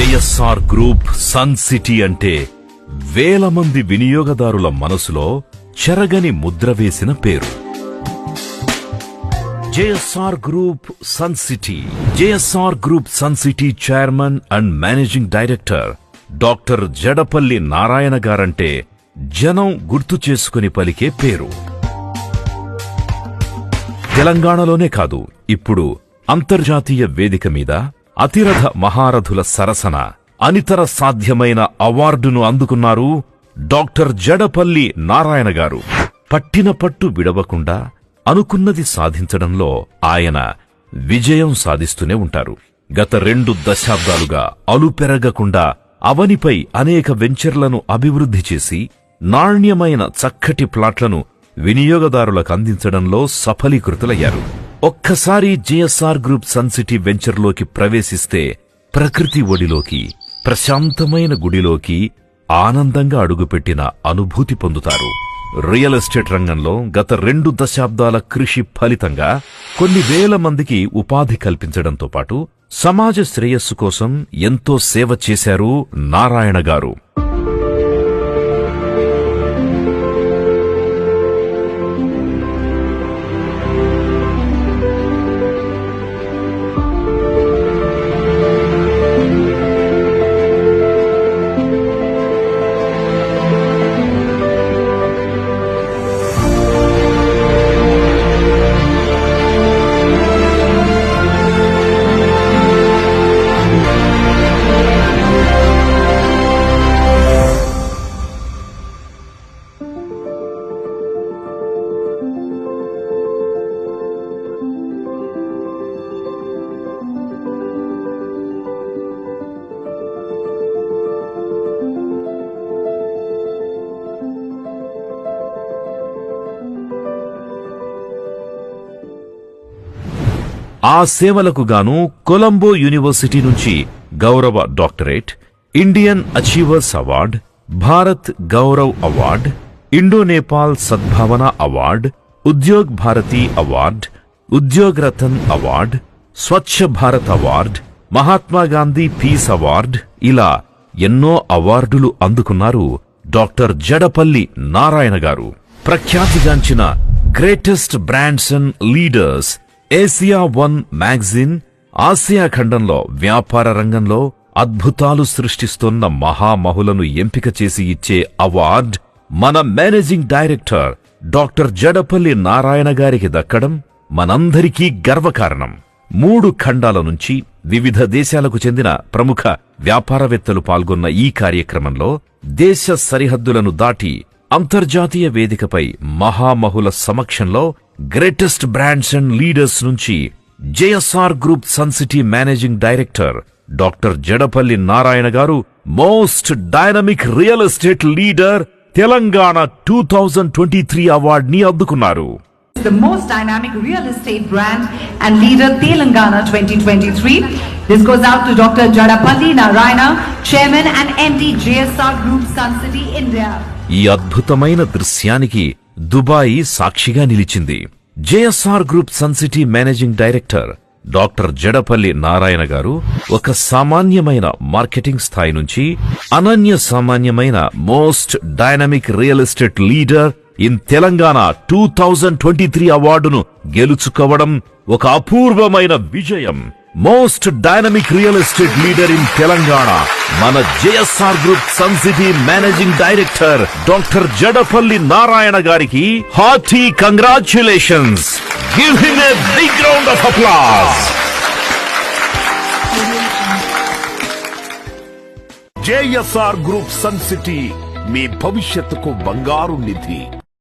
JSR group sun city అంటే వేల మంది వినియోగదారుల మనసులో చెరగని ముద్ర వేసిన పేరు. JSR group sun City. JSR group sun City chairman and managing director doctor Jadapalli Narayana గారంటే జనం గుర్తు చేసుకుని పలికే పేరు. తెలంగాణలోనే కాదు, ఇప్పుడు అంతర్జాతీయ వేదిక మీద అతిరథ మహారథుల సరసన అనితర సాధ్యమైన అవార్డును అందుకున్నారు డాక్టర్ జడపల్లి నారాయణ గారు. పట్టిన పట్టు విడవకుండా అనుకున్నది సాధించడంలో ఆయన విజయం సాధిస్తూనే ఉంటారు. గత 2 దశాబ్దాలుగా అలుపెరగకుండా అవనిపై అనేక వెంచర్లను అభివృద్ధి చేసి నాణ్యమైన చక్కటి ప్లాట్లను వినియోగదారులకు అందించడంలో సఫలీకృతులయ్యారు. ఒక్కసారి జేఎస్ఆర్ గ్రూప్ సన్ సిటీ వెంచర్లోకి ప్రవేశిస్తే ప్రకృతి ఒడిలోకి, ప్రశాంతమైన గుడిలోకి ఆనందంగా అడుగుపెట్టిన అనుభూతి పొందుతారు. రియల్ ఎస్టేట్ రంగంలో గత 2 దశాబ్దాల కృషి ఫలితంగా కొన్ని వేల మందికి ఉపాధి కల్పించడంతో పాటు సమాజ శ్రేయస్సు కోసం ఎంతో సేవ చేశారు నారాయణ గారు. ఆ సేవలకు గాను కొలంబో యూనివర్సిటీ నుంచి గౌరవ doctorate, Indian achievers award, Bharat Gaurav award, Indo Nepal Sadbhavana award, Udyog Bharati award, Udyog Ratan award, Swachh Bharat award, Mahatma Gandhi peace award, ఇలా ఎన్నో అవార్డులు అందుకున్నారు డాక్టర్ జడపల్లి నారాయణ గారు. ప్రఖ్యాతిగాంచిన greatest brands and leaders Asia 1 magazine Asia ఖండంలో వ్యాపార రంగంలో అద్భుతాలు సృష్టిస్తున్న మహామహులను ఎంపిక చేసి ఇచ్చే అవార్డ్ మన managing director doctor Jadapalli Narayana గారికి దక్కడం మనందరికీ గర్వకారణం. 3 ఖండాల నుంచి వివిధ దేశాలకు చెందిన ప్రముఖ వ్యాపారవేత్తలు పాల్గొన్న ఈ కార్యక్రమంలో దేశ సరిహద్దులను దాటి అంతర్జాతీయ వేదికపై మహామహుల సమక్షంలో గ్రేటెస్ట్ బ్రాండ్స్ అండ్ లీడర్స్ నుంచి JSR group sun city managing director doctor Jadapalli Narayana garu most dynamic real estate leader Telangana 2023 award ని అందుకున్నారు. The most dynamic real estate brand and leader Telangana 2023. This goes out to Dr. Jadapalli Narayana, Chairman and MD JSR Group Sun City India. ఈ అద్భుతమైన దృశ్యానికి Dubai సాక్షిగా నిలిచింది. JSR group sun city managing director doctor Jadapalli Narayana గారు ఒక సామాన్యమైన marketing స్థాయి నుంచి అనన్య సామాన్యమైన most dynamic real estate leader in Telangana 2023 అవార్డును గెలుచుకోవడం ఒక అపూర్వమైన విజయం. Most dynamic real estate leader in Telangana మన JSR group sun city managing director doctor Jadapalli Narayana గారికి hearty congratulations. Give him a big round of applause. JSR group sun city మీ భవిష్యత్తుకు బంగారు నిధి.